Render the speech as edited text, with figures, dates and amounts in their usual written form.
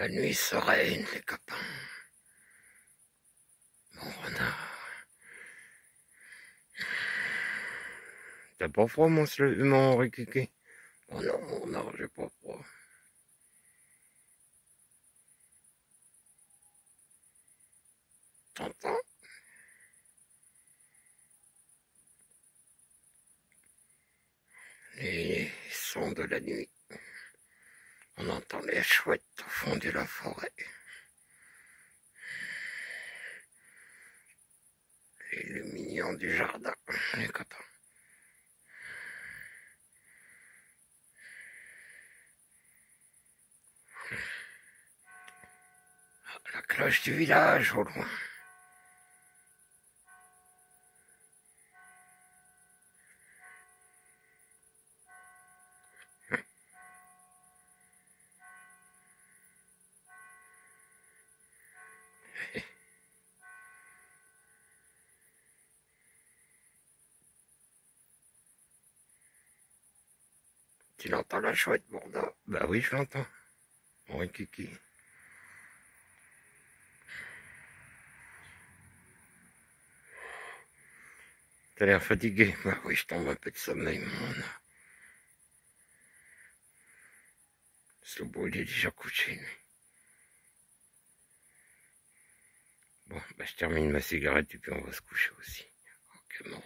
La nuit sereine, les copains. Mon renard. T'as pas froid, mon rikiki? Oh non, non, j'ai pas froid. T'entends? Les sons de la nuit. On entend les chouettes au fond de la forêt. Les lumignons du jardin, les copains. La cloche du village au loin. Tu l'entends la chouette, Bourdin? Bah oui, je l'entends. Mon rikiki. T'as l'air fatigué? Bah oui, je tombe un peu de sommeil, mon. Slobo, il est déjà couché, lui. Bon, bah je termine ma cigarette et puis on va se coucher aussi. Ok, mon.